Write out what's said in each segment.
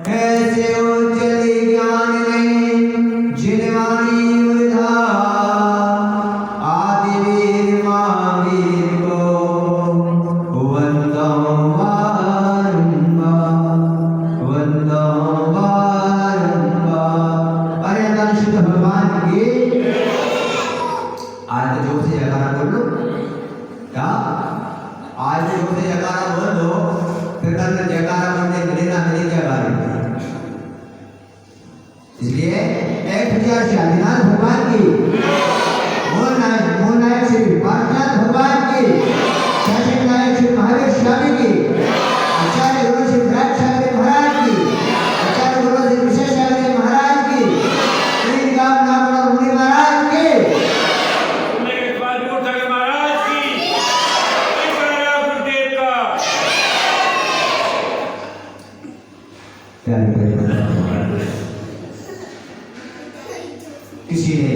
ऐसे उज्जवल ज्ञान में जिनवाणी वृथा आदि वीर महावीर को वंदो बारंबार। अरे अल्लाह शुद्ध भगवान की आज तो जोर से जयकारा बोल लो। क्या आज तो जोर से जयकारा बोल दो, फिर कल जयकारा बोलने मिलेगा मिले क्या बात। इसलिए एक हजार शालीनाथ भगवान की, मूल नायक श्री पार्शनाथ भगवान की, शासन नायक श्री महावीर स्वामी की, आचार्य गुरु श्री विराट सागर महाराज की, आचार्य गुरु श्री विशेष सागर महाराज की, मुनि महाराज की, किसी ने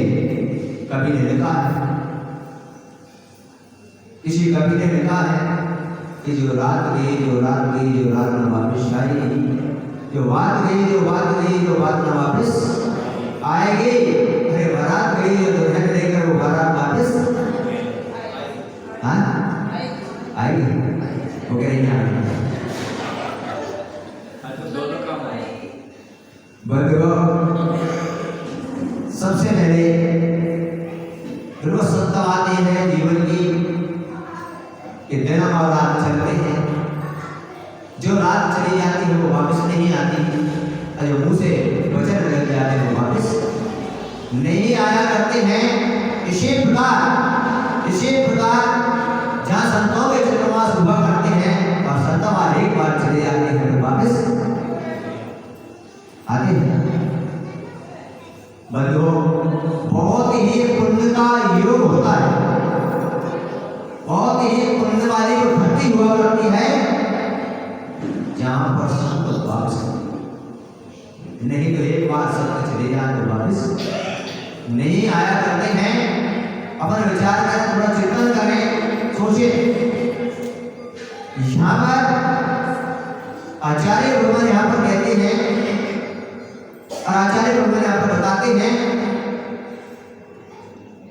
कवि ने लिखा है, किसी कवि ने लिखा है कि जो रात गई जो रात गई जो रात न वापस आई, जो बात गई जो बात गई जो बात न वापस आएगी। अरे बारात गई जो दुल्हन लेकर वो बारात वापस आएगी। वो कह रही है सबसे पहले ध्रुव सत्ता आती है जीवन की कि दिन और रात चलते हैं। जो रात चली जाती है वो वापस नहीं आती, और जो मुंह से वचन लग जाते हैं वो वापस नहीं आया करते हैं। इसी प्रकार जहाँ संतों के चंद्रमास हुआ करते हैं और संतवार एक बार चले जाते हैं तो वापस आते हैं। बंधुओं, बहुत ही पुण्य का योग होता है, बहुत ही पुण्य वाली जो भक्ति हुआ करती है जहां पर संत वापस नहीं तो एक बार संत चले जाए तो वापस नहीं आया करते हैं। अपन विचार करें, थोड़ा चिंतन करें, सोचिए। यहाँ पर आचार्य भगवान यहाँ पर कहते हैं और आचार्य भगवान यहाँ पर बताते हैं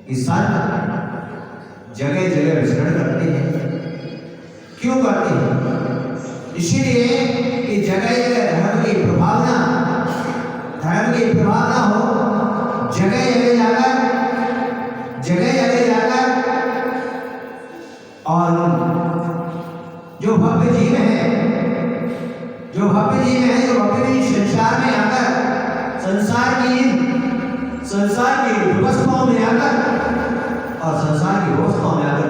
कि संत जगह जगह विचरण करते हैं। क्यों करते हैं? इसीलिए कि जगह जगह धर्म की प्रभावना हो, जगह जगह जाकर और जो भव्य जीव है जो भव्य जीव संसार में आकर संसार की व्यवस्थाओं में आकर और संसार की व्यवस्थाओं में आकर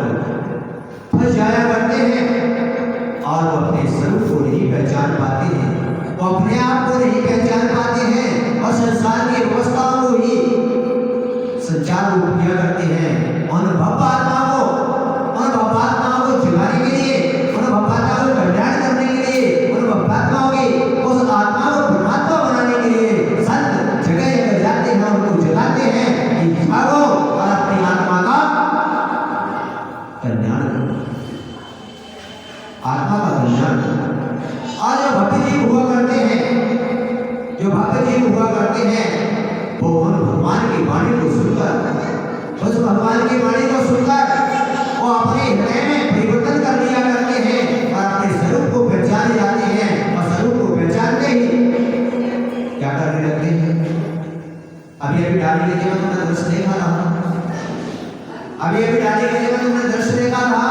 फंस जाया करते हैं और वो अपने स्वरूप को नहीं पहचान पाते हैं, वो अपने आप को नहीं पहचान पाते हैं और संसार की व्यवस्थाओं को ही संचार रूप किया करते हैं। उन भवआत्माओं को जगाने के लिए, उन भवआत्माओं को कल्याण करने के लिए, उन भवआत्माओं की उस आत्मा को परमात्मा बनाने के लिए संत जगह जगह जाते हैं, उनको जगाते हैं कि भागो और अपनी आत्मा का कल्याण करो, आत्मा का कल्याण करो। और जो भक्त जीव हुआ करते हैं वो उन भगवान की वाणी को सुनकर, उस भगवान की वाणी को सुनकर वो अपने हृदय में परिवर्तन कर लिया करते हैं और अपने स्वरूप को पहचान जाते हैं और स्वरूप को पहचानते ही क्या करने लगते हैं। अभी डाली के जीवन में दृश्य देखा था,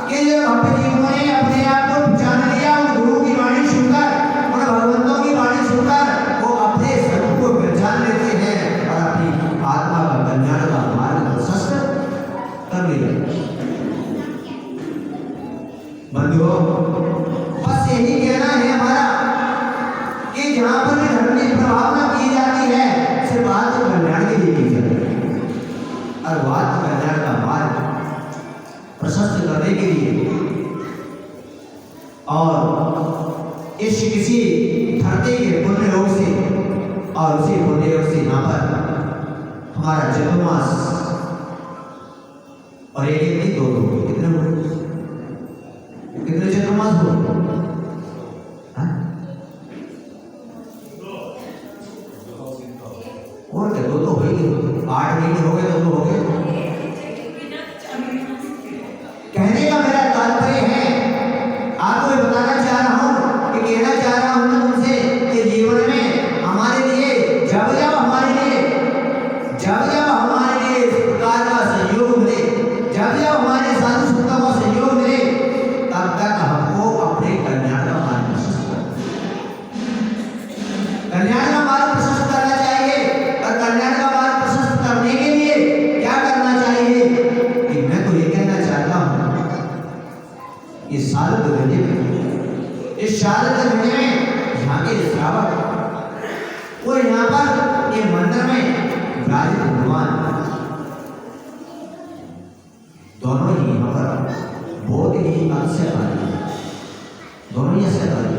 कि जो भक्त जीवों ने अपने आप को पहचान लिया, उन गुरु की वाणी सुनकर, उन भगवंतों की वाणी सुनकर वो अपने स्वरूप को पहचान लेते हैं और अपनी आत्मा का कल्याण का मार्ग प्रशस्त कर लेते हैं। बंधुओं, बस यही कहना है हमारा कि जहां पर भी धर्म की प्रभावना की जाती है सिर्फ आत्म कल्याण के लिए की जाती है और वो आत्म कल्याण का मार्ग प्रशस्त करने के लिए और इस किसी धरती के पुण्य योग से और उसी पुण्य योग से यहाँ पर हमारा चतुर्मास और एक नहीं दो कितने चतुर्मास हो और क्या, दो तो हो ही गए, 8 महीने हो गए तो दो हो गए। कहने का मेरा तात्पर्य है, आपको मैं बताना चाह रहा हूं कि कहना चाह रहा हूं मैं तुमसे कि जीवन में हमारे लिए जब जब हमारे लिए इस प्रकार का सहयोग मिले, जब जब हमारे साधु संतों का सहयोग मिले, तब तक हमको अपने कल्याण का मार्ग प्रशस्त करना चाहिए। और कल्याण का मार्ग प्रशस्त करने के लिए क्या करना चाहिए कि मैं तो ये कहना चाहता हूं, इस शारद महीने में यहाँ के श्रावक वो यहाँ पर ये मंदिर में विराजित भगवान दोनों ही यहाँ पर बहुत ही अवश्यकारी, दोनों ही अवश्यकारी।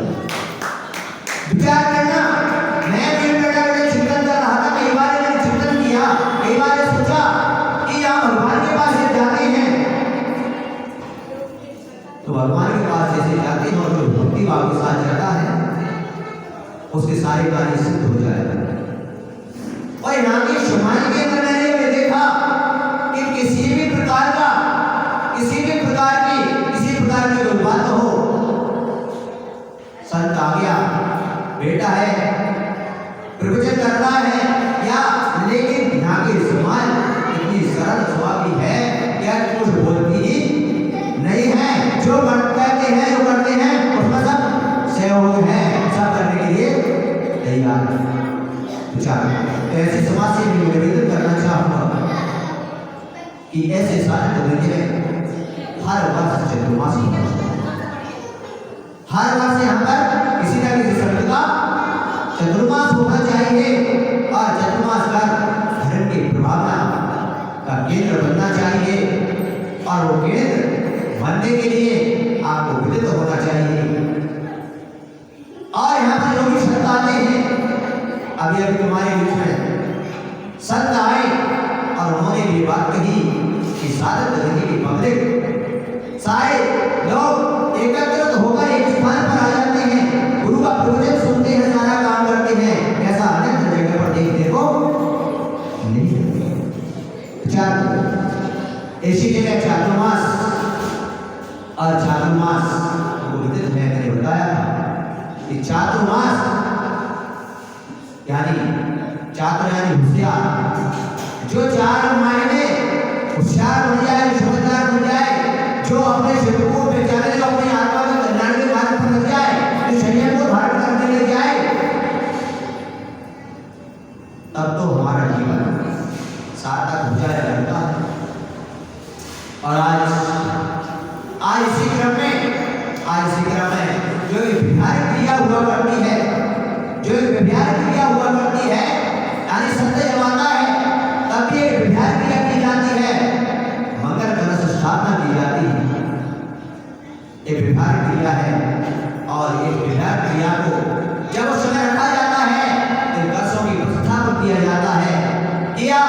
विचार करना, मैं बैठा चिंतन कर रहा था, कई बार मैंने चिंतन किया, कई बार सोचा कि यहाँ भगवान के पास जाते हैं तो भगवान के पास जैसे जाते हैं और जो भक्ति भाव के साथ जाता है उसके सारे कार्य सिद्ध हो जाएगा। और यहाँ की समाज के अंदर मैंने ये देखा कि किसी भी प्रकार की कोई बात हो, संत आ गया, बेटा है, प्रवचन कर रहा है या, लेकिन यहाँ की समाज इतनी सरल स्वभाव की है क्या कुछ बोलती ही नहीं है, जो कहते हैं जो करते हैं उसमें सब सहयोग है, सब करने के लिए तैयार है। ऐसे समाज से भी निवेदन करना चाहूंगा कि ऐसे सारे तरीके हर वर्ष चतुर्मास हर वर्ष यहाँ पर किसी न किसी संत का चतुर्मास होना चाहिए और चतुर्मास का धर्म की प्रभावना का केंद्र बनना चाहिए और वो केंद्र बनने के लिए आपको विदित होना चाहिए। और यहाँ पर जो भी संत आते हैं, अभी तुम्हारे बीच में संत आए और उन्होंने ये बात कही कि सारे तरह की पब्लिक सारे लोग एकत्रित होकर एक स्थान पर आ जाते हैं, गुरु का प्रवचन सुनते हैं, सारा काम करते हैं, ऐसा अनेक जगह पर देखने को नहीं मिलता। ऐसी जगह चातुर्मास और चातुर्मास मैंने बताया था कि चातुर्मास यानी चातुर यानी होशियार, जो 4 महीने होशियार बन जाए, समझदार बन जाए, जो अपने शरीर को पहचाने, जो अपने आत्मा में कल्याण के मार्ग पर लग जाए, जो शरीर को धारण करने लग जाए, तब तो हमारा जीवन सार्थक हो जाएगा। और आज इसी क्रम में जो विहार क्रिया हुआ करती है, यानी संदेह आता है तब ये विहार क्रिया की जाती है, मंगल कलश स्थापना की जाती है। ये विहार क्रिया है और इस विहार क्रिया को जब समय रखा जाता है तो कलशों की प्रतिष्ठापन किया जाता है। किया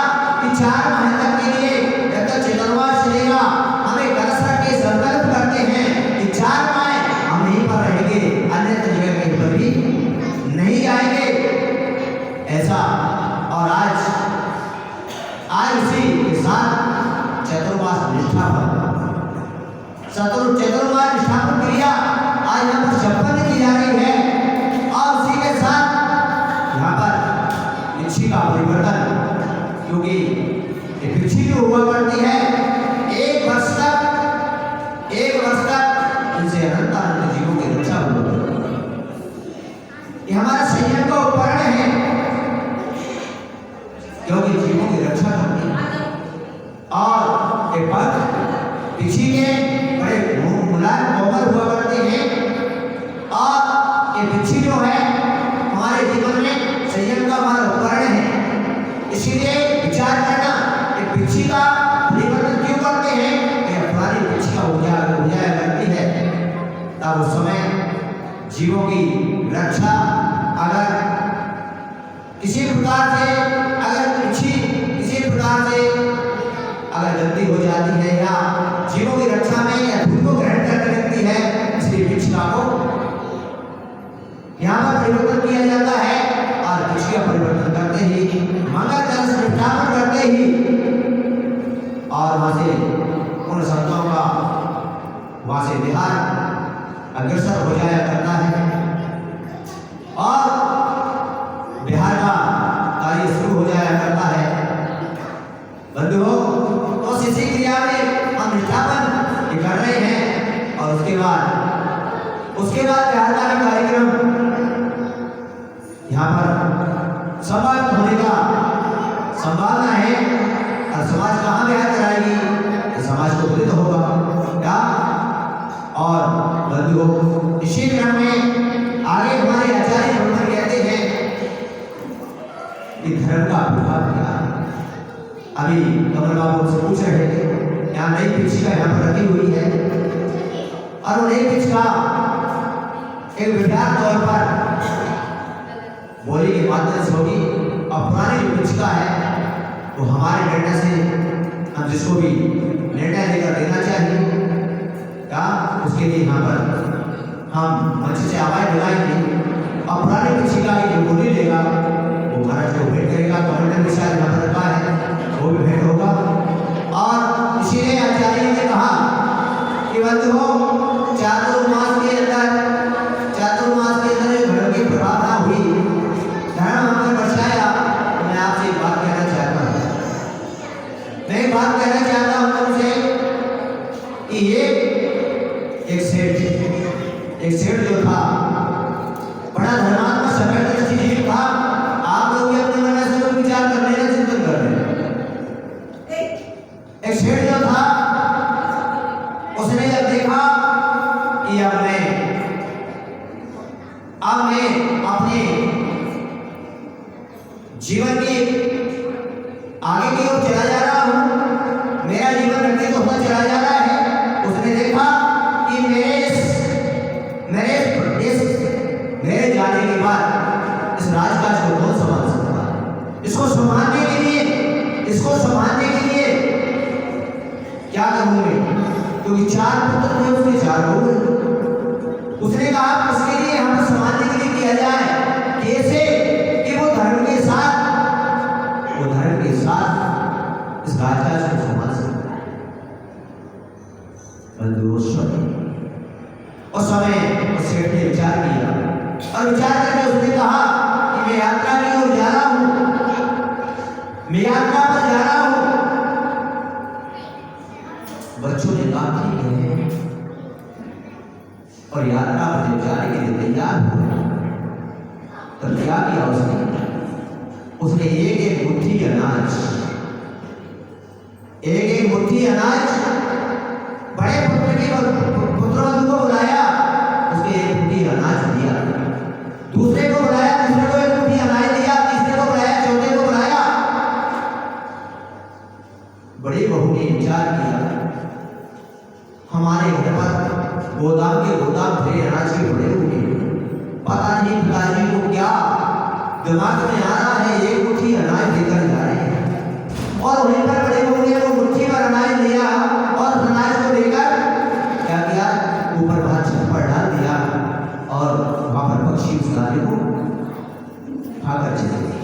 कि 4 माह तक के लिए जब तक चतुर्मास चलेगा हमें कलश रख के संकल्प करते हैं कि 4 माह हम यहीं पर रहेंगे, अन्य जगह कहीं पर भी नहीं जाएंगे, ऐसा। और आज इसी के साथ चतुर्मास निष्ठापन क्रिया आज यहाँ पर संपन्न की जा रही है। और उसी के साथ यहाँ पर इच्छी का परिवर्तन, क्योंकि इच्छी जो हुआ करती है 1 वर्ष तक इनसे अनंत जीवों की रक्षा हुआ करती है। ये हमारा संयम का उपकरण है, क्योंकि जीवों की रक्षा करती है। और एक बात पीछे के बड़े मुलायम कोमल हुआ करते हैं और ये पीछे जो है हमारे जीवन में संयम का हमारा उपकरण है। इसीलिए विचार करना कि पीछे का परिवर्तन क्यों करते हैं, कि हमारी पीछे का उजाया करती है, तब उस समय जीवों की रक्षा अगर किसी प्रकार से अगर गलती हो जाती है या जीवों की रक्षा में या धूल को ग्रहण करने लगती है, इसलिए पिछला को यहाँ पर परिवर्तन किया जाता है और पिछला परिवर्तन करते ही मंगल और बिहार का कार्य शुरू हो जाया करता है। बंधुओं, तो इसी क्रिया में हम निष्ठापन कर रहे हैं और उसके बाद बिहार का भी कार्यक्रम यहाँ पर समाप्त होने का संभावना है। और समाज कहाँ बिहार कराएगी? समाज को प्रेरित होगा क्या? और बंधुओं, इसी क्रम में आगे हमारे आचार्य ब्रह्मण कहते हैं कि धर्म का प्रभाव क्या है। अभी कमल बाबू से पूछ रहे थे, यहाँ नई पिछका यहाँ पर रखी हुई है और वो नई पिछका एक विचार तौर पर बोली के माध्यम से होगी और पुरानी जो पिछका है वो हमारे निर्णय से हम जिसको भी निर्णय लेकर देना चाहिए क्या, उसके लिए यहाँ पर हम मंच से आवाज बुलाएंगे और पुरानी पिछका की जो बोली लेगा वो महाराज को भेंट करेगा। कमेंटर भी शायद यहाँ पर रखा है, वो भी भेंट होगा। और इसीलिए आचार्य ने कहा कि बंधुओं, चातुर्मास के अंदर जो धर्म की प्रभावना हुई, धर्म हमने बचाया। मैं आपसे एक बात कहना चाहता हूँ, तुमसे कि एक सेठ जो था बड़ा धर्मात्मा सफेद जीव था। आप लोग भी अपने मन से विचार कर लेना, चिंतन कर लेना। एक सेठ जो था उसने जब देखा कि अब मैं अपने जीवन की आगे की ओर चला जा रहा हूं, मेरा जीवन व्यतीत होता चला जा रहा है। उसने देखा कि मेरे जाने के बाद इस राजकाज को कौन संभाल सकता है। इसको संभालने के लिए क्या करूं मैं, क्योंकि 4 पुत्र थे, उसके 4 बहू हैं। उसने कहा उसके लिए हमें संभालने के लिए किया जाए कैसे कि वो धर्म के साथ इस राजकाज को संभाल सकता है। उस समय उस सेठ ने विचार किया और विचार करके उसने कहा कि मैं यात्रा की ओर जा रहा हूं, मैं यात्रा पर जा रहा हूं। बच्चों ने कहा ठीक है, और यात्रा पर जब जाने के लिए तैयार हुआ तब क्या किया उसने एक मुट्ठी अनाज बड़े पुत्रों को बुलाया, उसके एक मुट्ठी अनाज दिया, दूसरे को बुलाया, दूसरे को एक मुट्ठी अनाज दिया, तीसरे को बुलाया, चौथे को बुलाया। बड़ी बहू ने विचार किया, हमारे घर पर गोदाम भरे अनाज के पड़े हुए, पता नहीं पिताजी को क्या दिमाग में आ रहा है, एक मुट्ठी अनाज लेकर जा रहे हैं। और वहीं पर बड़े बहू ने वो मुट्ठी भर अनाज लिया और अनाज को लेकर क्या किया, ऊपर वहां छत पर डाल दिया और वहां पर पक्षी उस दाने को खाकर चले गए।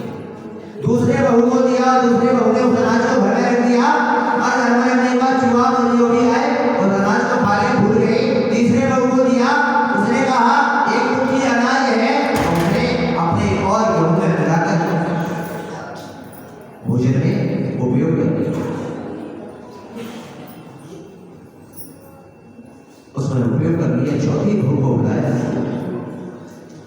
दूसरे बहू को दिया, दूसरे बहू ने उस अनाज को घर में रख दिया और घर में रखने के बाद चूहा जो भी आए और अनाज को खा के भूल गए। तीसरे बहू को दिया, उसने कहा एक मुट्ठी अनाज है, उसने अपने और गेहूं में मिलाकर भोजन में उपयोग कर लिया। उसने उपयोग कर लिया। चौथी बहू को बुलाया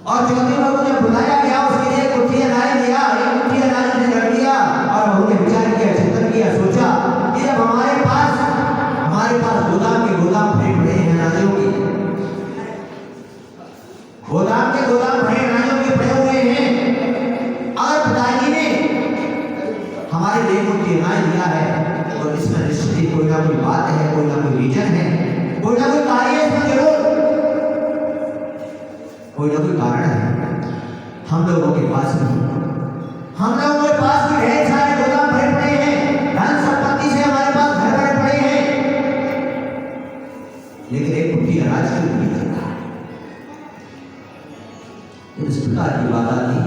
और चौथी बहू को जब बुलाया गया उसके लिए एक मुट्ठी अनाज दिया, एक मुट्ठी अनाज उसने रख दिया और बहू ने विचार किया, चिंतन किया, सोचा कि जब हमारे पास गोदाम भरे पड़े हैं अनाजों के, गोदाम भरे अनाजों के पड़े हुए हैं और पिताजी ने हमारे लिए मुट्ठी अनाज दिया है और इसमें निश्चित ही कोई ना कोई बात है, कोई ना कोई रीजन है, कोई ना कोई कार्य है, इसमें जरूर कोई ना कोई कारण है। हम लोगों के पास भी ढेर सारे गोदाम भरे पड़े हैं, धन संपत्ति से हमारे पास घर भरे पड़े हैं, लेकिन एक मुट्ठी अनाज क्यों नहीं देता? इस प्रकार की बात आती है।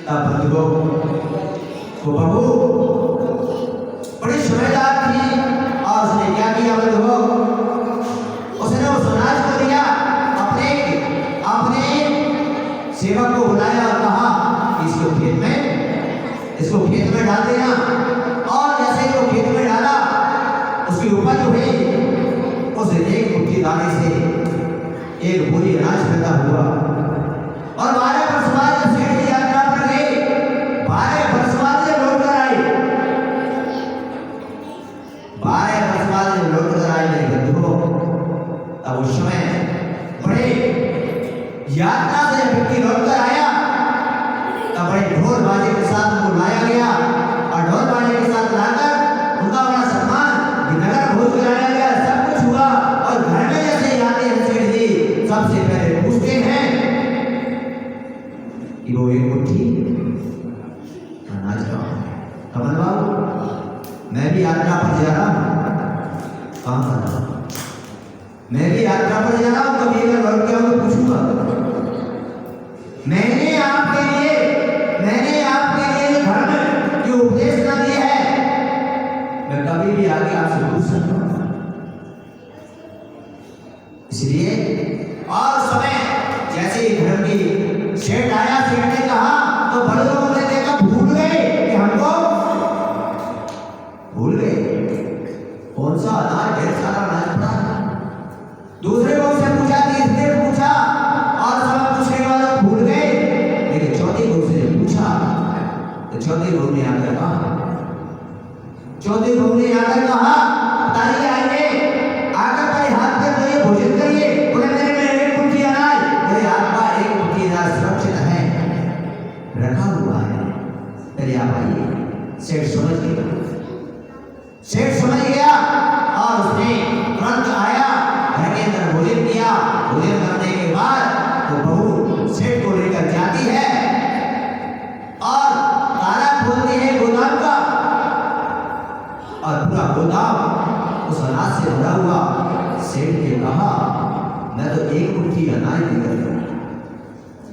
तब बंधुओं को बहू बड़ी समझदार थी और उसने क्या किया बंधुओं, उसने उस अनाज को दिया अपने सेवक को बुलाया और कहा इसको खेत में डाल देना। और जैसे ही वो खेत में डाला उसकी उपज हुई, उस एक मुट्ठी दाने से एक बोरी अनाज पैदा हुआ। और 12 वर्ष बाद जब सेठ की यात्रा पर गए, 12 वर्ष बाद जब लौट कर आए, 12 वर्ष बाद जब लौट कर आए मेरे बंधुओं, तब उस समय बड़े यात्रा से जब व्यक्ति लौट कर आया तब बड़े ढोल बाजे के साथ उनको लाया गया और ढोल बाजे के साथ लाकर उनका बड़ा सम्मान नगर भोज कराया गया। सब कुछ हुआ और घर में जैसे आते हैं सेठ जी सबसे पहले पूछते हैं कि वो एक मुट्ठी अनाज कहाँ है? कमल बाबू, मैं भी यात्रा पर जा रहा हूँ। कहाँ पर? मैं भी यात्रा पर जा रहा हूँ, कभी अगर लौट के आऊँ तो पूछूंगा। मैंने आपके लिए घर में जो उपदेश न दिया है, मैं कभी भी आगे आपसे पूछ सकता हूँ। इसलिए और समय जैसे ही घर की सेठ आया, सेठ ने कहा तो बड़े लोगों ने देखा भूल गए कि हमको भूल गए। कौन सा अनाज? ढेर सारा अनाज पड़ा। दूसरे लोग से पूछा, तीसरे ने पूछा और सब पूछने के बाद भूल गए। लेकिन चौथे लोग से पूछा तो चौथे लोग ने आकर कहा, बताइए आइए, आकर मेरे हाथ में तो ये भोजन करिए। बोले मेरे में एक मुट्ठी अनाज। मेरे हाथ में एक मुट्ठी अनाज सुरक्षित है, रखा हुआ है, चलिए आप आइए। सेठ समझ गया और उसने तुरंत आया, घर के अंदर भोजन किया। भोजन करने के बाद तो बहू सेठ को लेकर जाती है और ताला खोलती है गोदाम का और पूरा गोदाम उस अनाज से भरा हुआ। सेठ ने कहा मैं तो एक मुट्ठी अनाज लेकर गया,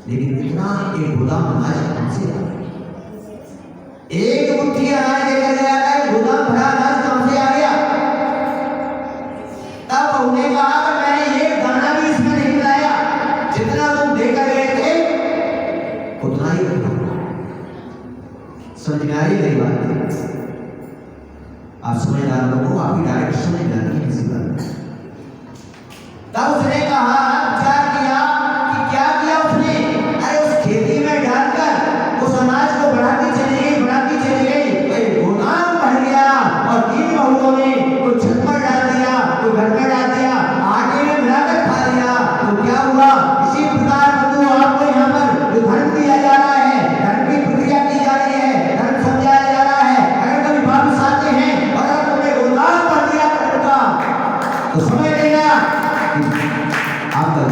लेकिन इतना एक गोदाम अनाज कहां से आ गया? एक मुट्ठी अनाज लेकर गया था, गोदाम भरा अनाज कहां से आ गया? तब बहू ने कहा कि मैंने एक दाना भी इसमें नहीं मिलाया, जितना तुम देकर गए थे उतना ही। समझ में आ रही मेरी बात? आप समझदार लोगों को आपकी डायरेक्ट समझ में आती है किसी बात। तब उसने कहा, विचार किया कि क्या किया उसने? अरे उस खेती में डालकर उस अनाज को बढ़ाती चली गई, भाई गोदाम भर गया और 3 बहुओं ने कोई छत पर डाल दिया, कोई घर में डाल दिया, आटे में मिलाकर खा लिया। तो क्या हुआ? इसी प्रकार बंधु आपको यहाँ पर जो धर्म दिया जा रहा है, धर्म की प्रक्रिया की जा रही है, धर्म समझाया जा रहा है। अगर कभी वापस आते हैं और अगर तुमने गोदाम भर दिया तो समझ लेना आपका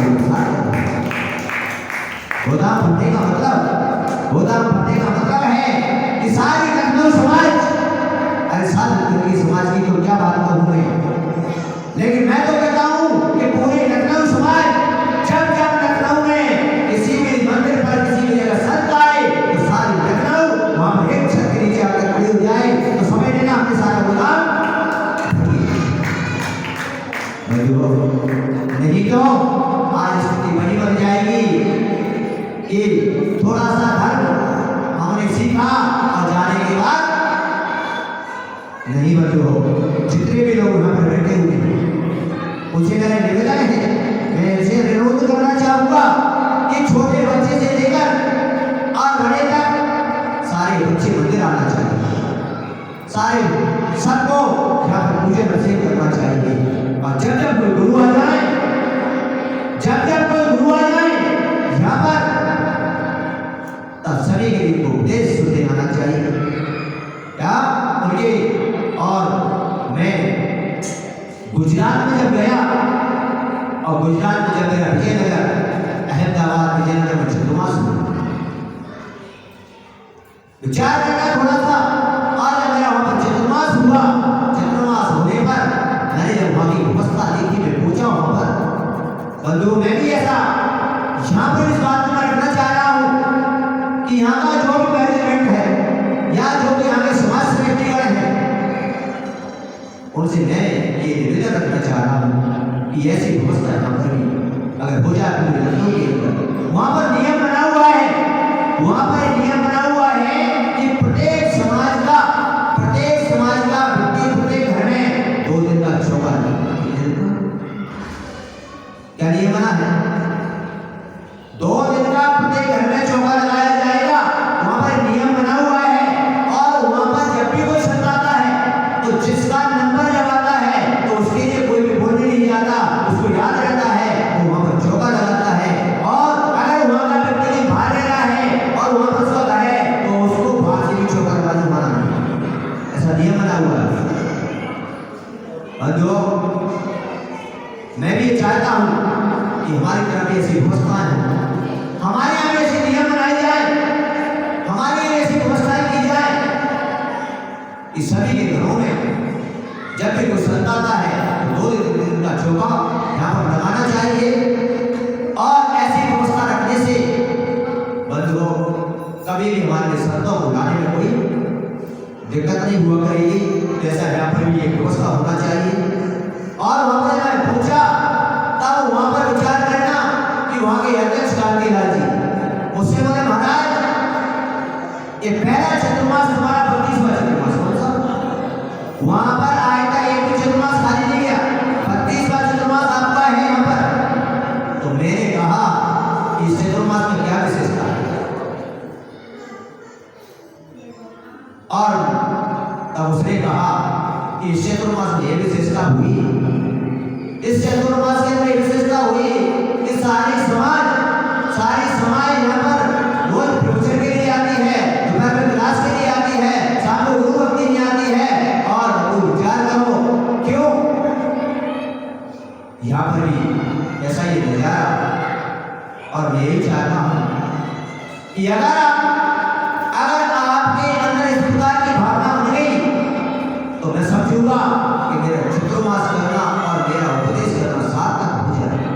गोदाम भरने का मतलब है कि सारी लखनऊ समाज, अरे सारी समाज की तो क्या बात करूं मैं, लेकिन मैं तो कहता हूं कि पूरे लखनऊ समाज जब लखनऊ में किसी भी मंदिर पर किसी भी जगह संत आए तो सारी लखनऊ वहां पर एक छत के नीचे आकर खड़ी हो जाए तो समझ लेना हमने सारा गोदाम। नहीं तो आज स्थिति बनी बन जाएगी कि थोड़ा सा धर्म हमने सीखा और जाने के बाद नहीं बचे हो। जितने भी लोग यहाँ पर बैठे हुए हैं उनसे मेरा निवेदन है, मैं इसे अनुरोध करना चाहूंगा कि छोटे बच्चे से लेकर और बड़े तक सारे बच्चे मंदिर आना चाहिए, सारे सबको यहाँ पर पूजन नसीब करना चाहिए। और जब कोई गुरु आ जाए, यहाँ पर तब सभी के लिए उपदेश सुनने आना चाहिए। क्या उनके और मैं गुजरात में जब गया और गुजरात में जब गया विजयनगर, अहमदाबाद, विजयनगर में चतुर्मास विचार करना थोड़ा सा। और जब मेरा वहां पर चतुर्मास हुआ, चतुर्मास होने पर मैंने जब वहां की व्यवस्था देखी, मैं पूछा वहां पर बंधु, मैं भी ऐसा यहाँ पर इस बात को रखना चाह रहा हूँ कि यहाँ का जो भी मैनेजमेंट है या जो भी यहाँ के समाज सेवकगण हैं उनसे मैं ये निवेदन रखना चाह रहा हूँ कि ऐसी व्यवस्था यहाँ पर भी अगर हो जाए तो लखनऊ के अंदर वहाँ पर नियम बना हुआ है भी ऐसी व्यवस्थाएं हैं, हमारे यहाँ भी ऐसे नियम बनाए जाए, हमारे यहाँ ऐसी व्यवस्थाएं की जाए कि सभी के घरों में जब भी कोई संत आता है तो 2 दिन का चौका यहाँ पर लगाना चाहिए। और ऐसी व्यवस्था रखने से बंधुओं कभी भी हमारे संतों को लाने में कोई दिक्कत नहीं हुआ करेगी। जैसा यहाँ पर भी एक व्यवस्था होना चाहिए। और वहां पर मैं पूछा तब वहां पर विचार करना कि वहां के अध्यक्ष कांतिलाल जी मुझसे बोले महाराज ये पहला चतुर्मास तुम्हारा 32वां चतुर्मास कौन सा? वहां पर आए था एक भी चतुर्मास खाली नहीं गया, 32वां चतुर्मास आपका है यहाँ पर। तो मैंने कहा इस चतुर्मास में क्या विशेषता है? और तब उसने कहा कि इस चतुर्मास में यह विशेषता हुई, इस चतुर्मास के अंदर विशेषता हुई कि सारी समाज यहाँ पर रोज प्रवचन के लिए आती है, दोपहर में क्लास के लिए आती है, शाम को गुरु भक्ति नहीं आती है। और तो विचार करो क्यों यहाँ पर भी ऐसा ही नजारा। और मैं यही चाहता हूं कि अगर आपके अंदर इस प्रकार की भावना बन गई तो मैं समझूंगा कि मेरा चतुर्मास करना और मेरा उपदेश करना सार्थक हो जाएगा।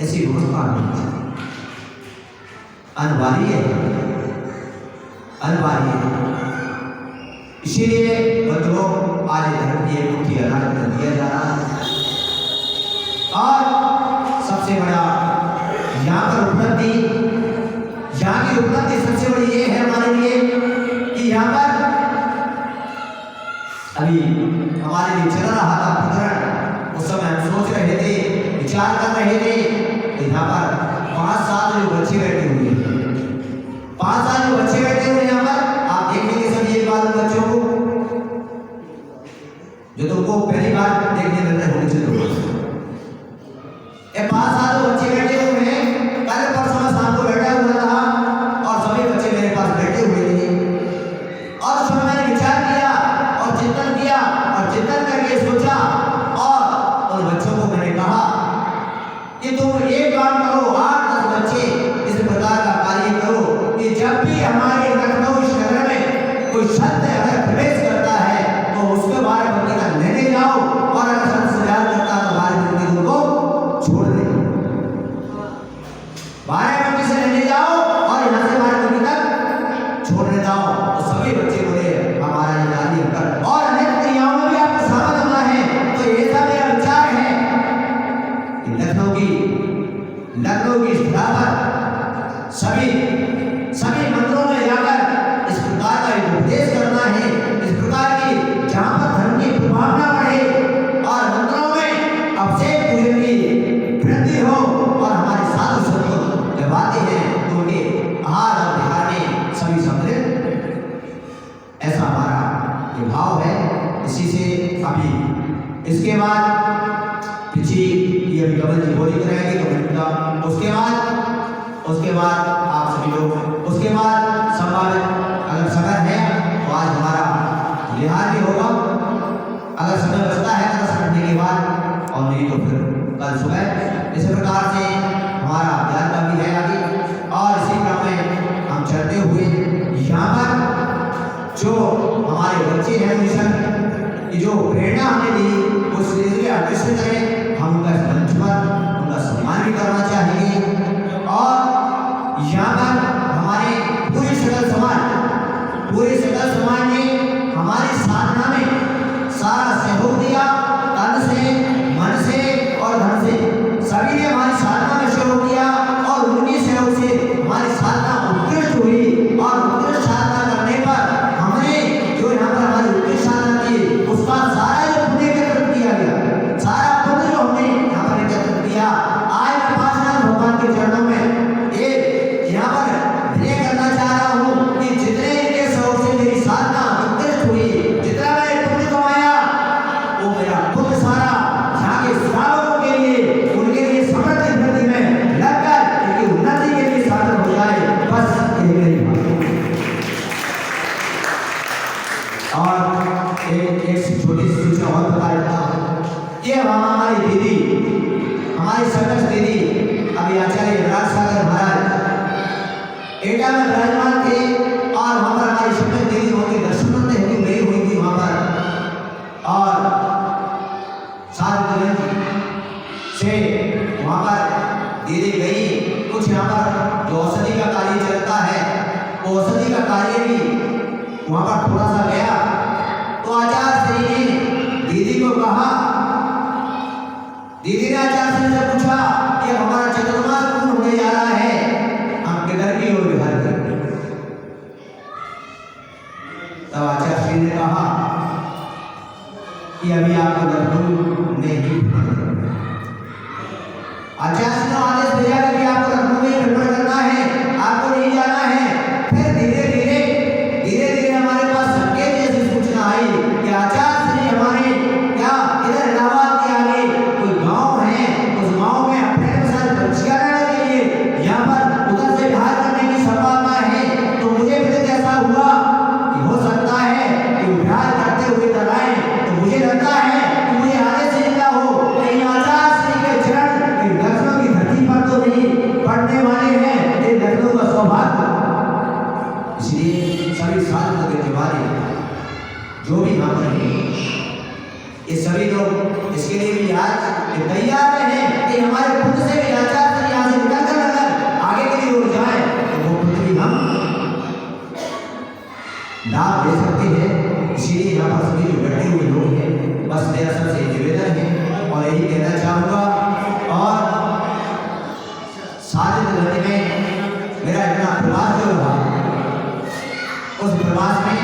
ऐसी व्यवस्था नहीं अनिवार्य है। इसीलिए बंधुओं आज धर्म की एक मुख्य अदालत कर दिया जा रहा है। और सबसे बड़ा यहाँ पर उपलब्धि, यहाँ की उपलब्धि सबसे बड़ी ये है हमारे लिए कि यहाँ पर अभी हमारे लिए चल रहा था प्रकरण, उस समय हम सोच रहे थे, विचार कर रहे थे कि यहाँ पर 5 साल जो बच्चे बैठे हुए हैं, 5 साल जो बच्चे बैठे हुए यहाँ पर आप देखेंगे सभी एक बार बच्चों को जो तुमको पहली बार देखने मिल रहे होंगे चलो ये 5 साल जो बच्चे बैठे हुए हैं, कल परसों में शाम को बैठा हुआ था और सभी बच्चे मेरे पास बैठे हुए थे। और उस समय मैंने विचार किया और चिंतन करके सोचा और उन बच्चों को मैंने कहा कि तुम एक काम करो, 8-10 बच्चे इस प्रकार का कार्य करो कि जब भी हमारे लखनऊ शहर में कोई संत अगर प्रवेश करता है तो उसके बारे में तक लेने जाओ, और अगर संत से प्यार करता है तो बारे में को छोड़ दे, 12 मिनट से लेने जाओ और यहाँ से 12 मिनट तक छोड़ने जाओ। तो सभी बच्चे बोले हमारा ये कार्य कर, और अनेक क्रियाओं में भी आपको शामिल होना है। तो ऐसा मेरा विचार है कि लखनऊ की स्थिति पर सभी मंदिरों में जाकर इस प्रकार का एक उपदेश करना है, इस प्रकार की जहाँ पर धर्म की भावना बढ़े और मंदिरों में अभिषेक पूजन की वृद्धि हो, और हमारे साधु संत जब आते हैं तो उनके आहार और विहार में सभी समृद्ध, ऐसा हमारा ये भाव है। इसी से अभी इसके बाद पीछे ये अभी कमल जी बोली करेंगे तो उसके बाद आप सभी लोग, उसके बाद संभावित अगर समय है तो आज हमारा लिहाज भी होगा, अगर समय बचता है 10 मिनट के बाद, और नहीं तो फिर कल सुबह। इस प्रकार से हमारा अभ्यास का भी है आगे। और इसी क्रम में हम चलते हुए यहाँ पर जो हमारे बच्चे हैं मिशन की जो प्रेरणा हमें दी उस लिए आकर्षित करें, हम उनका मंच पर उनका सम्मान भी करना चाहिए। और यहाँ पर हमारे पूरे सकल समाज ने हमारी साधना में सारा सहयोग दिया, तन से, मन से और धन से, सभी ने हमारी साधना में सहयोग दिया। और उनके सहयोग से हमारी साधना उत्कृष्ट हुई, और उत्कृष्ट साधना करने पर हमने जो यहाँ पर हमारी उत्कृष्ट साधना की उसका सारा जो पुण्य एकत्रित किया गया, सारा पुण्य जो हमने यहाँ पर एकत्रित किया, आज मैं 5 साल भगवान के चरणों में एक यहाँ पर विनय करना चाह रहा हूँ कि जितने इनके सहयोग से मेरी साधना उत्कृष्ट हुई, जितना मैंने पुण्य कमाया वो मेरा एटा में विराजमान थे और वहां पर हमारी शपथ देवी वहां के दर्शन करते हुए गई हुई थी वहां पर। और साधु से वहां पर दीदी गई। कुछ यहाँ पर जो औषधि का कार्य चलता है वो औषधि का कार्य भी वहां पर थोड़ा सा गया। तो आचार्य श्री ने दीदी को कहा, दीदी ने आचार्य श्री से पूछा कि हमारा चतुर्मास पूर्ण होने जा रहा है, हम किधर की ओर विहार करेंगे। तब आचार्य श्री ने कहा कि अभी आपको लखनऊ में ही आचार्य श्री ने आदेश दिया कि आपको लखनऊ में भ्रमण करना है, आपको नहीं जाना है। फिर धीरे धीरे हमारे पास संकेत जैसी सूचना आई कि आचार्य श्री हमारे क्या इधर इलाहाबाद के आगे कोई गांव है, उस गांव में अपने के साथ बच्चियां रहने के लिए यहाँ पर उधर से विहार करने की संभावना है। तो मुझे फिर ऐसा हुआ कि हो सकता है कि विहार करते हुए डराए। तो मुझे लगता है कि मुझे आने से मिला हो कहीं आचार्य श्री के चरण लखनऊ की धरती पर तो नहीं पड़ने वाले हैं, ये लखनऊ का सौभाग्य। इसलिए सभी साधु के दीवाने जो भी यहाँ पर हैं, ये सभी लोग इसके लिए भी आज ये तैयार हैं कि हमारे पुण्य से भी आचार्य श्री यहाँ से निकल कर अगर आगे के लिए हो जाए तो वो पृथ्वी हम लाभ ले सकते हैं। इसीलिए यहाँ पर सभी जो बैठे हुए लोग हैं, बस मेरा सबसे निवेदन है और यही कहना चाहूँगा। और साधु धरती में मेरा इतना प्रवास जो रहा, उस प्रवास में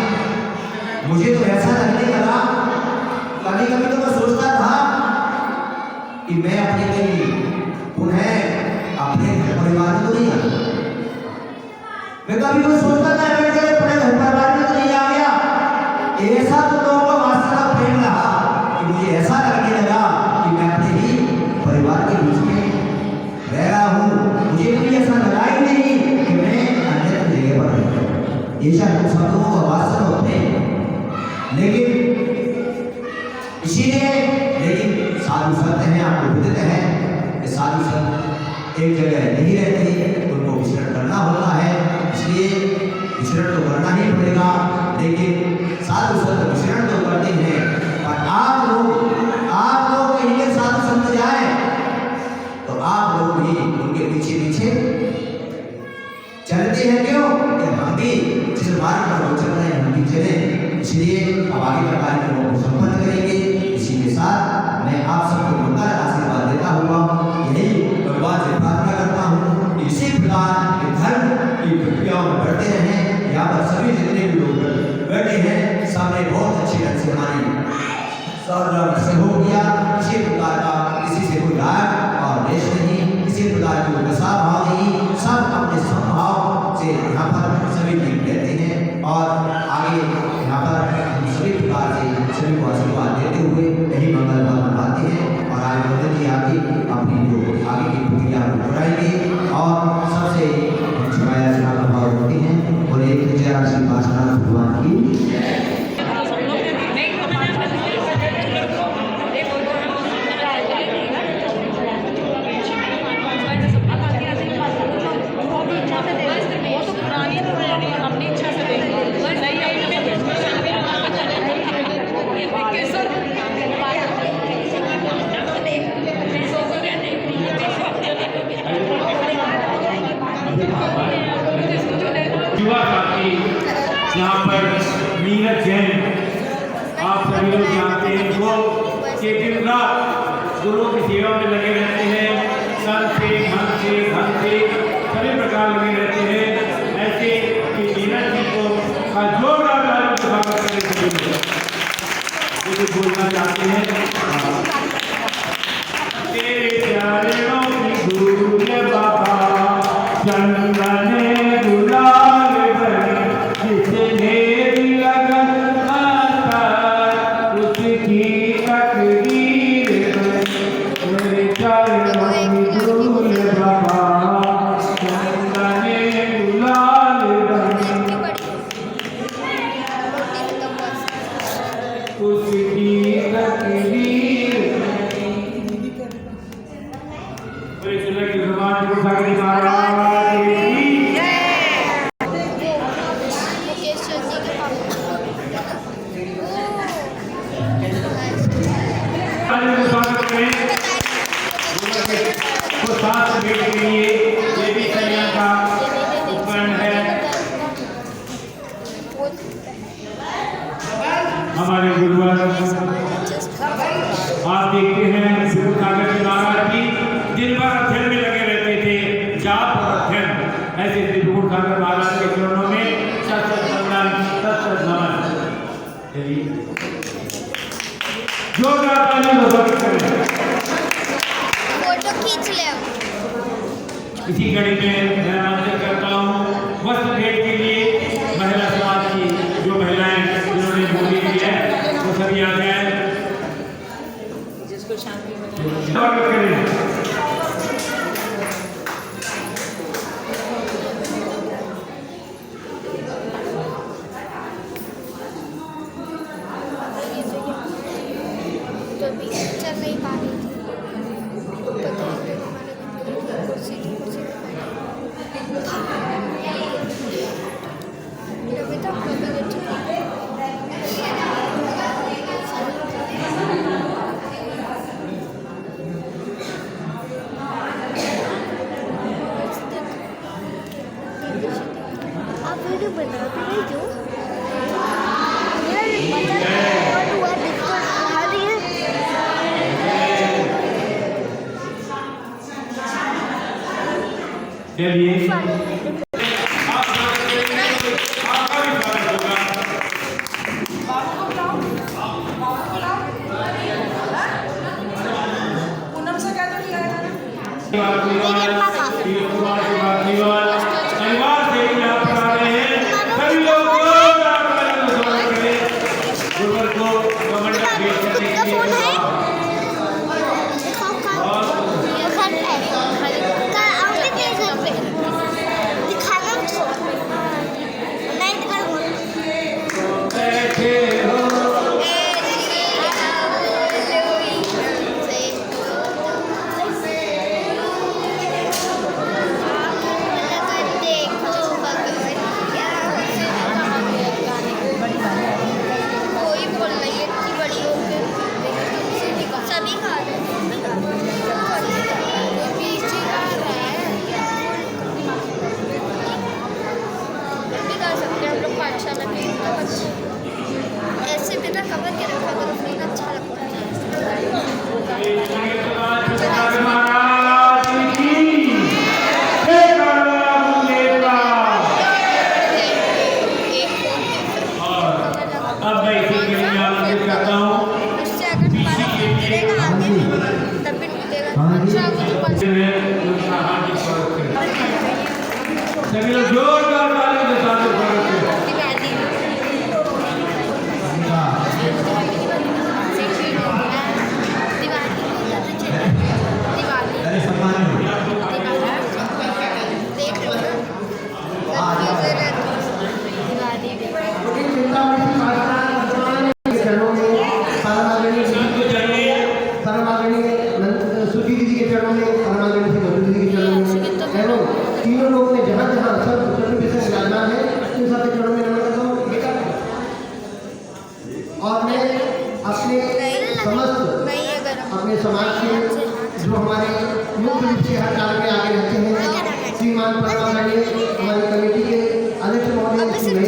मुझे तो ऐसा लगने लगा, कभी कभी तो मैं सोचता था कि मैं अपने कहीं पुनः अपने घर परिवार में तो नहीं आ। मैं कभी तो सोचता था मैं अपने घर परिवार में तो नहीं आ गया। ऐसा तो लोगों को वास्तव प्रेम रहा कि मुझे ऐसा लगने लगा कि मैं अपने ही परिवार के बीच में रह रहा हूँ। मुझे कभी ऐसा लगा ही नहीं कि मैं अन्य जगह पर हूँ। ये शायद सब लोगों का वास्तव होते हैं, लेकिन इसीलिए साधु संत हैं, आपको विदित है कि साधु संत एक जगह नहीं रहते, उनको विचरण करना होता है। इसलिए विचरण तो करना ही पड़ेगा, लेकिन साधु संत विचरण तो करते हैं। और आप लोग कहीं के साधु संत जाए तो आप लोग भी उनके पीछे पीछे चलते हैं। क्यों? हम भी जिस मार्ग पर वो चल रहे हैं हम भी चले। इसलिए अब आगे का कार्यक्रम को संपन्न करेंगे। इसी के साथ मैं आप सबको मंगल आशीर्वाद देता हुआ यही भगवान से प्रार्थना करता हूँ कि इसी प्रकार के धर्म की प्रक्रियाओं में बढ़ते रहें। यहाँ पर सभी जितने भी लोग बैठे हैं सबने बहुत अच्छे ढंग से हमारी सहयोग किया। किसी प्रकार का किसी से कोई राग और देश नहीं, किसी प्रकार की दशा भाव नहीं, सब अपने समभाव से यहाँ पर सभी लोग रहते हैं। और आगे यहाँ पर सभी प्रकार से सभी को आशीर्वाद देते हुए यही मंगल मनाते हैं। और आगे बढ़ते जी आगे अपनी जो आगे की प्रक्रिया को बढ़ाएंगे और सबसे छुपाया जाना भाव होती हैं। और एक जरा सी भाषा भगवान की युवा साथी यहाँ पर नीरज जैन, आप सभी लोग जानते हैं, वो के दिन रात गुरुओं की सेवा में लगे रहते हैं। सन से मन से धन से सभी प्रकार लगे रहते हैं। ऐसे कि नीरज जी को जोरदार स्वागत करने के लिए कुछ बोलना चाहते हैं। तेरे प्यारे की गुरु के बाबा चंदन गुलाल बने, जिसने लगन आता उसकी तकदीर बने। मेरे चरणों में गुरु बाबा चंदन गुलाल बने, उसकी तकदीर सागर महाराज के चरणों में सत वंदन सत नमन। चलिए जोरदार ताली बजाकर करें। फोटो खींच ले। इसी कड़ी में मैं आमंत्रित करता हूँ वस्त्र भेंट के लिए महिला समाज की जो महिलाएं जिन्होंने बोली दी है वो सभी आ जाए। जिसको शांति स्वागत करें। तो भी चल नहीं पा रही थी, पता है तो हमारे कुर्सी पे नमिता आप वीडियो बना भी नहीं जो चलिए पूनम से क्या तो किया है ऐसे बिना कवर के रखा करो, फिर अच्छा लगता अब मैं इसी के लिए आमंत्रित करता हूँ उससे अगर तुम्हारा गिरेगा आगे तब भी टूटेगा। अच्छा सभी लोग जोरदार ताली के साथ स्वागत करें। अरे सम्मान सुधी दीदी के चरणों में, परमागणी से मधु दीदी के चरणों में एवं तीनों लोग ने जहाँ जहाँ सब विराजमान है उन सबके चरणों में नमन करता हूँ। बेटा और मैं अपने समस्त अपने समाज के जो हमारे मुख्य रूप से हर काल में आगे रहते हैं श्रीमान परमागणी हमारी कमेटी के अध्यक्ष महोदय श्री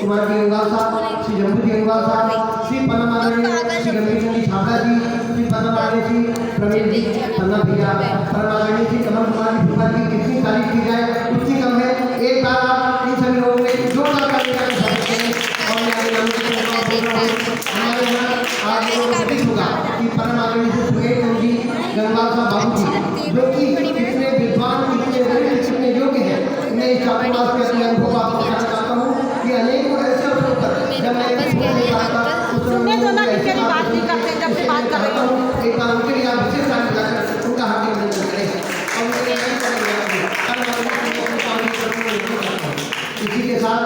कुमार जी अंगाल साहब, श्री जम्बू जी अंगाल साहब, श्री परमागणी श्री गंभीर जी छाबड़ा जी, श्री परमागणी श्री प्रवीण जी पन्ना भैया, परमागणी श्री कमल कुमार जी भूपा जी, कितनी तारीफ की जाए उतनी कम है। एक बार आप इन सभी लोगों में जोरदार ताली बजा सकते हैं। और मैं आगे हमारे यहाँ आज प्रतीक होगा कि परमागणी से सुरेश जी गंगवाल साहब बाबू जी जो कि कितने विद्वान, कितने योग्य हैं, मैं इस चातुर्मास के अपने अनुभव को आपको बताना चाहता हूँ कि अनेकों ऐसे अवसरों पर जब मैं बात नहीं करते जब से बात कर रही हूँ एक बार उनके लिए आप विशेष ताली बजाकर उनका हार्दिक अभिनंदन करें। इसी के साथ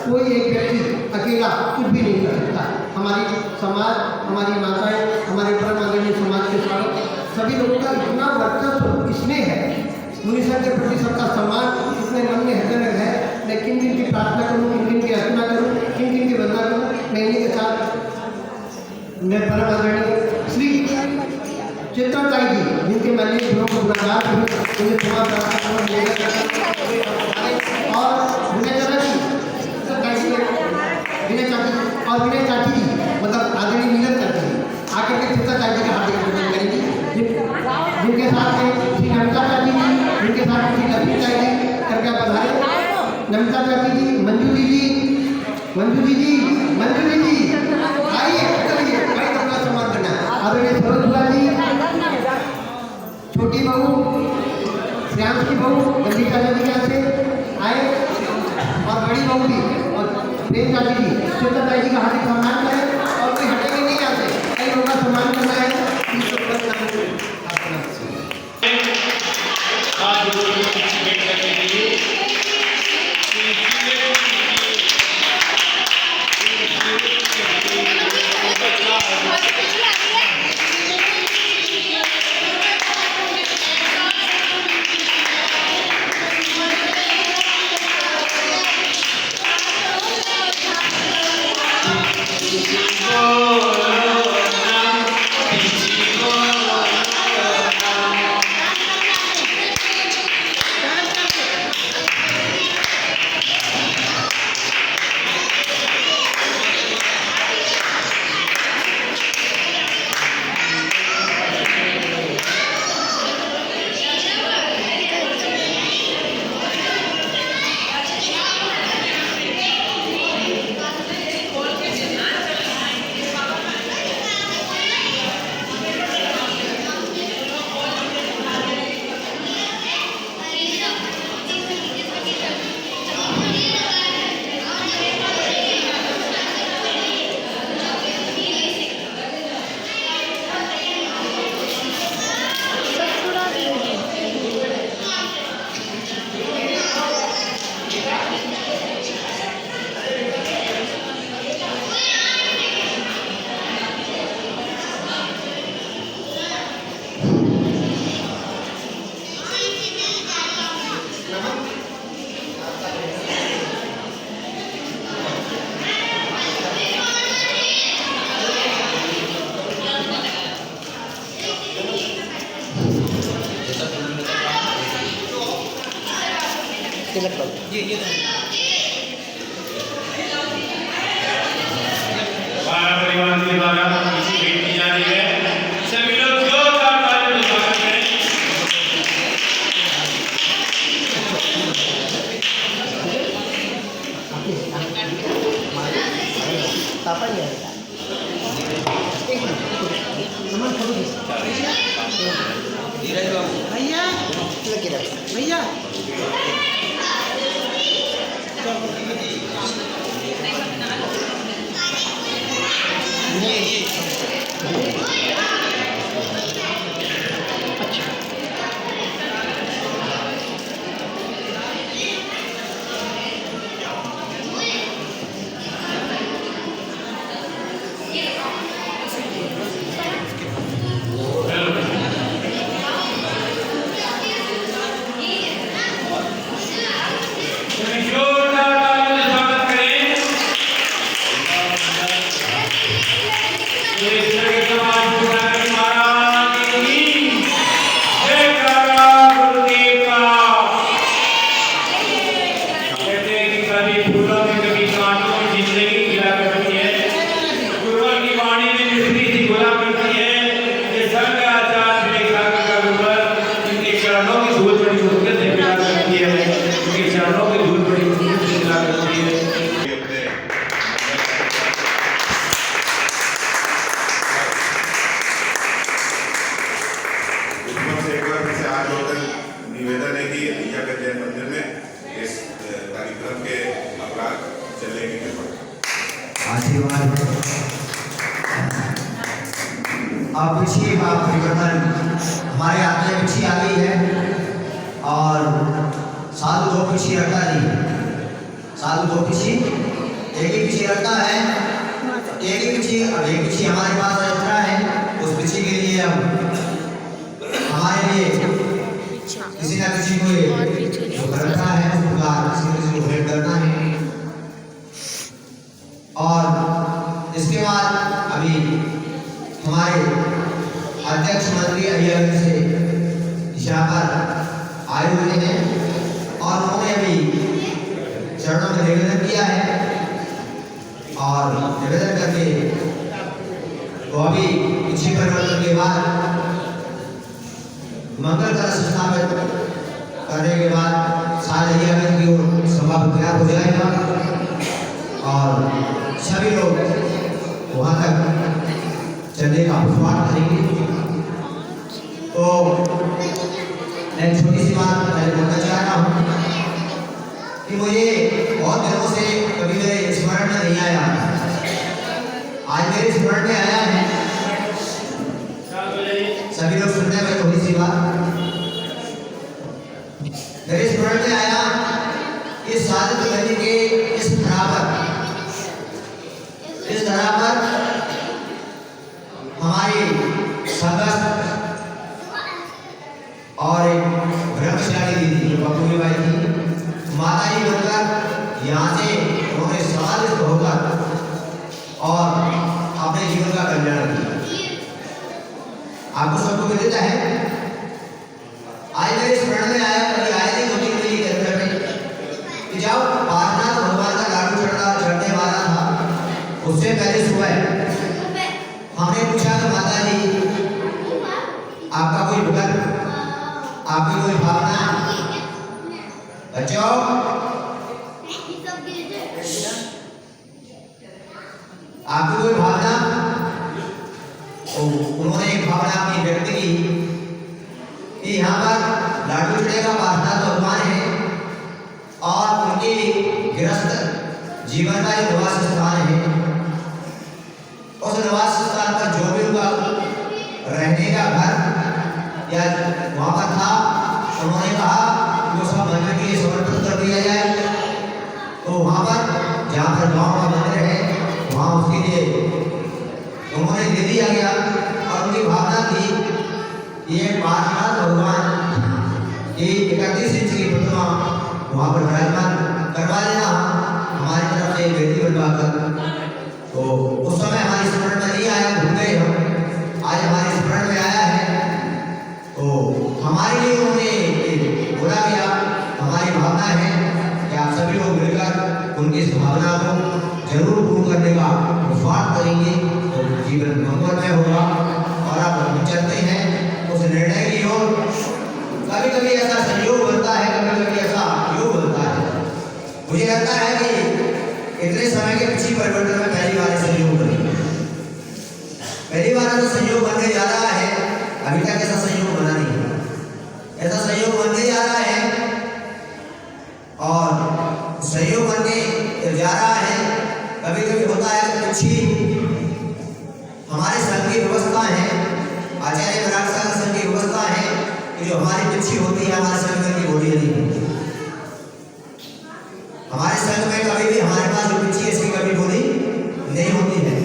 कोई एक व्यक्ति अकेला कुछ भी नहीं कर सकता। हमारी समाज, हमारी माताएं, हमारे परमागणी समाज के साथ सभी लोगों का इतना वर्चस्व इसमें है, मुनीसा के प्रति सबका सम्मान इसमें मन में हृदय में है। मैं किन किन की प्रार्थना करूँ, किन किन की अर्चना करूँ, किन किन की वंदना करूँ, मैं इन्हीं के साथ मैं परमागणी श्री चित्रताई जी जिनके मैंने गुणों को गुणागार मुझे क्षमा प्रार्थना और विनय चाची जी मतलब आदरणीय मिलन करती है आकर के चित्रताई जी का हार्दिक अभिनंदन करेंगी, जिनके साथ में श्री नमिता चाची जी, जिनके साथ श्री लक्ष्मी चाची जी करके पधारे। नमिता चाची जी, मंजू दीदी, आइए चलिए, भाई तो अपना सम्मान करना है। आदरणीय सरोज बुआ जी, छोटी बहू, श्याम की बहू, गंदी चाचा जी यहाँ से आए और बड़ी बहू भी और प्रेम चाची जी, श्वेता ताई जी का हार्दिक सम्मान करें और कोई हटेंगे नहीं यहाँ से, कई लोगों का सम्मान करना है। आज गुरु की भेंट करने के लिए परिवार के द्वारा इसी भेंट की जा रही है। सभी लोग जोरदार तालियों से स्वागत करें। भैया भैया सभी जोरदार तालियों से स्वागत करें। ईश्वर के समाज गुरुनानक महाराज की जय करा गुरुदेव का। कहते हैं कि कभी फूलों में कभी कांटों में जिंदगी खिला करती है। गुरुवर की वाणी में मिश्री सी घुला करती है। ये संग आचार्य मेरे सागर का गुरुवर इनके चरणों की धूल बड़ी मुश्किल से मिला करती है। इनके चरणों की धूल बड़ी मुश्किल से मिला करती है। ऊपर से एक बार फिर से हाथ जोड़कर निवेदन है कि अय्या के जैन मंदिर में इस कार्यक्रम के अपराध चलने की कृपा। आशीर्वाद अब पिछली बार परिवर्तन हमारे हाथ में पिछी आ गई है और साधु दो पिछी रखता नहीं, साधु दो पिछी एक ही पिछी रखता है, एक ही पिछी। अब एक पिछी हमारे पास एक्स्ट्रा है, उस पिछी के लिए हम हमारे लिए किसी ना किसी को जो करता है उसका किसी को भेंट करना है। और इसके बाद अभी हमारे अध्यक्ष मंत्री अय्यर से दिशा पर आए हुए हैं और उन्होंने अभी चरणों में निवेदन किया है और निवेदन करके तो अभी पिछले परिवर्तन के बाद मंगल कलश स्थापित करने के बाद सारे अय्यागण की ओर सभा तैयार हो जाएगा और सभी लोग वहाँ तक चलने का पुष्पार्थ करेंगे। तो मैं छोटी सी बात मैं बोलना चाह रहा हूँ कि मुझे बहुत दिनों से कभी मेरे स्मरण में नहीं आया, आज मेरे स्मरण में आया है। सभी लोग सुनते हैं। मैं थोड़ी सी बात मेरे स्मरण में आया, इस साधक नदी के इस धरा पर हमारी संगत और एक ब्रह्मचारी दीदी जो बबूरी बाई थी, माता जी बनकर यहाँ से उन्होंने समाधिस्थ होकर और अपने जीवन का कल्याण किया। आपको सबको विदित है। आज मेरे स्मरण में आया, कभी आया नहीं होती मेरी के अंदर में कि जब पार्वनाथ भगवान का लाडू चढ़ने वाला था, उससे पहले सुबह हमने पूछा कि माता जी आपका कोई भगत, आपकी कोई भावना, बच्चों आपकी कोई भावना? उन्होंने एक भावना अपनी व्यक्त की कि यहाँ पर लाडू चढ़ेगा, पार्वनाथ भगवान है और उनकी गृहस्थ जीवन का एक निवास स्थान है। उस निवास स्थान पर जो भी उनका रहने का घर या वहाँ पर था, उन्होंने कहा कि वो सब मंदिर के लिए समर्पित कर दिया जाए। तो वहाँ पर जहाँ पर गाँव का मंदिर है, वहाँ उसके लिए उन्होंने दे दिया गया। और उनकी भावना थी ये पार्वनाथ भगवान की 31 इंच की प्रतिमा वहाँ पर विराजमान करवा देना हमारी तरफ से बेटी बनवा कर। तो उस समय हमारी स्मरण में नहीं आया, भूल गए हम, आज हमारे स्मरण में आया है। तो हमारे लिए उन्होंने बोला गया, हमारी भावना है कि आप सभी लोग मिलकर उनकी इस भावना को जरूर पूर्ण करने का पुरुषार्थ करेंगे तो जीवन मंगलमय होगा। और आप चलते हैं उस निर्णय की ओर। कभी कभी ऐसा संयोग बनता है, कभी कभी ऐसा योग बनता है। मुझे लगता है कि इतने समय के पीछे परिवर्तन में पहली बार संयोग बनी, पहली बार तो संयोग बनने जा रहा है। अभी तक ऐसा संयोग बना नहीं है, ऐसा संयोग बनने जा रहा है और संयोग बनने जा रहा है। कभी कभी होता है कि कुछ हमारे संघ की व्यवस्था है, आचार्य विराट सागर संघ की व्यवस्था है कि जो हमारी पिछी होती है हमारे संघ की बोली नहीं होती। हमारे संघ में कभी भी हमारे पास जो पिछी है इसकी कभी बोली नहीं होती है।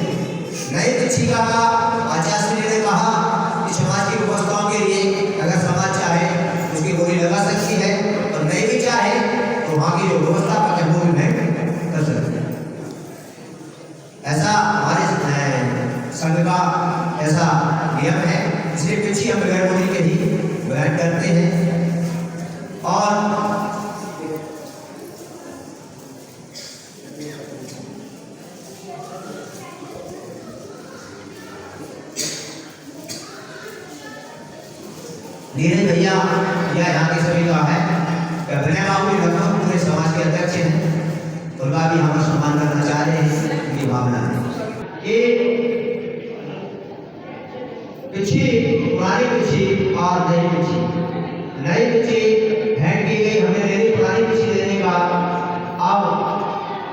नई पिछी का आचार्य जी ने कहा कि समाज की व्यवस्थाओं के लिए अगर समाज चाहे उसकी बोली लगा सकती है और नहीं भी चाहे तो वहाँ की जो व्यवस्था का बोली नहीं कर सकती। ऐसा हमारे संघ का ऐसा नियम है, इसलिए पिछी हम बगैर बोली के ही बयान करते हैं। और नीरज भैया या यहाँ के सभी का है, विनय बाबू भी लगभग पूरे समाज के अध्यक्ष हैं, उनका भी हम सम्मान करना चाह रहे हैं। उनकी भावना है पिछी, पुरानी पिछी और नई पिछी। नई पिछी भेंट की गई हमें देनी, पुरानी पिछी देने का अब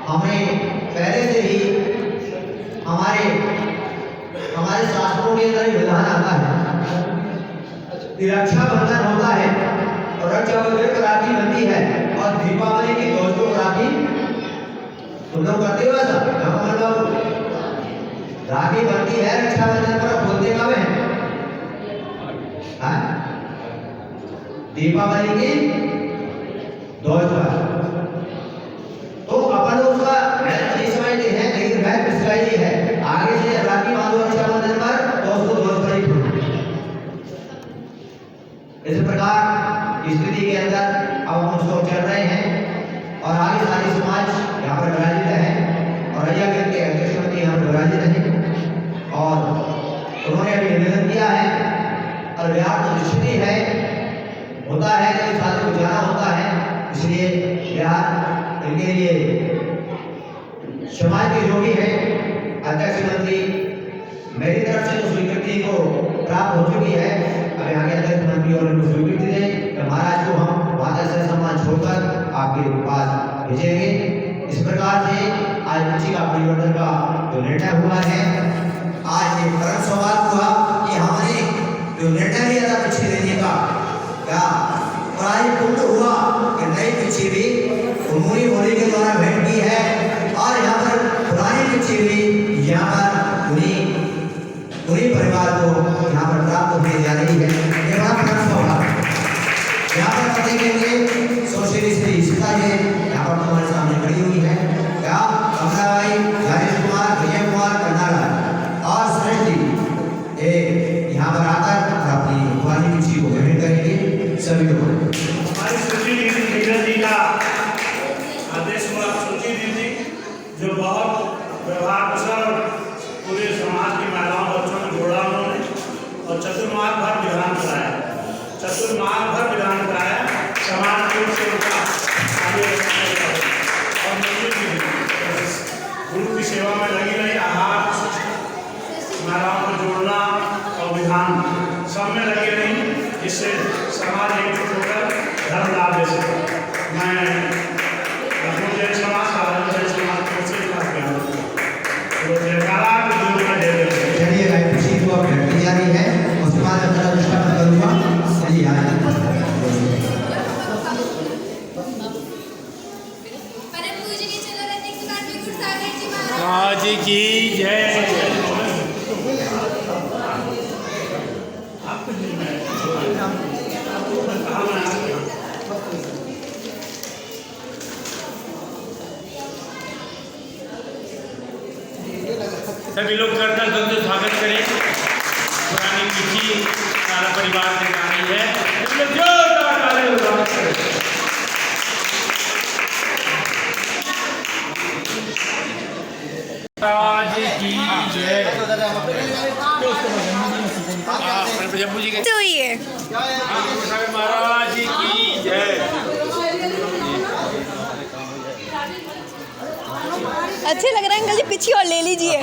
हमें पहले से ही हमारे शास्त्रों के अंदर विधान आता है। रक्षाबंधन होता है और रक्षाबंधन की राखी बनती है और दीपावली की दोस्तों को राखी तुम लोग करते हो ऐसा? राखी बनती है रक्षाबंधन पर, बोलते कब है? दीपावली की दोस्त पर। तो अपन उसका नहीं समझते हैं, लेकिन वह पिछला ही है। आगे से राखी बांधो रक्षाबंधन पर तो उसको दोस्त पर ही खोलो। इस प्रकार स्थिति के अंदर अब हम उसको चल रहे हैं और आगे सारी समाज यहाँ पर विराजित है और अय्या के अध्यक्ष यहाँ पर विराजित है। और उन्होंने अभी निवेदन किया है और विराट तो निश्चित ही है होता है जब छात्र को जाना होता है, इसलिए बिहार इनके लिए समाज के जो भी है अध्यक्ष मंत्री मेरी तरफ से तो स्वीकृति को प्राप्त हो चुकी है। अब यहाँ के अध्यक्ष मंत्री और इनको स्वीकृति दे तो महाराज को हम वादा से सम्मान छोड़कर आपके पास भेजेंगे। इस प्रकार से आज बच्ची का परिवर्तन का जो निर्णय हुआ है, आज ये परम सौभाग्य हुआ कि हमने जो निर्णय लिया था बच्ची देने का क्या और आज पूर्ण हुआ कि नई बच्ची भी उन्होंने होली के द्वारा भेंट की है और यहाँ पर पुरानी बच्ची भी यहाँ पर उन्हीं परिवार को यहाँ पर प्राप्त होने जा रही है। ये बड़ा परम सौभाग्य। यहाँ पर पते के लिए सोशली श्री सीता जी यहाँ पर तुम्हारे सामने खड़ी हुई है। क्या कमलाबाई, हरीश कुमार, विजय कुमार, कर्नाटक और श्रेष्ठ जी यहाँ पर आकर अपनी पुरानी बच्ची को ग्रहण करेंगे। सभी लोग हमारी सूची दीदी नीरज जी का आदेश हुआ। सूची दीदी जो बहुत व्यवहार कुशल पूरे समाज की महिलाओं बच्चों में जोड़ा उन्होंने और चतुर्मार्ग भर विधान कराया। चतुर्मार्ग भर विधान कराया समाज रूप से उनका आगे और गुरु की सेवा में लगी रही। आहार महिलाओं को जोड़ना और विधान सब में लगी रही, जिससे समाज एकजुट होकर धर्म लाभ दे सके। मैं लखनऊ जैन समाज का जैन समाज को से बात कर रहा हूँ। तो जयकारा चलिए मैं खुशी को अब घटती जा रही है, उसके बाद मैं जरा दृष्टा करूँगा। चलिए परम पूजनीय चंद्रावती कुमार विकुट सागर जी महाराज आज की जय। सभी लोग करतल ध्वनि से स्वागत करें। पुरानी बच्ची सारा परिवार से गानी है, सभी लोग जोरदार तालियों से स्वागत करें। आज की जय। तो ये महाराज की जय। अच्छे लग रहे हैं अंकल जी, पीछे और ले लीजिए।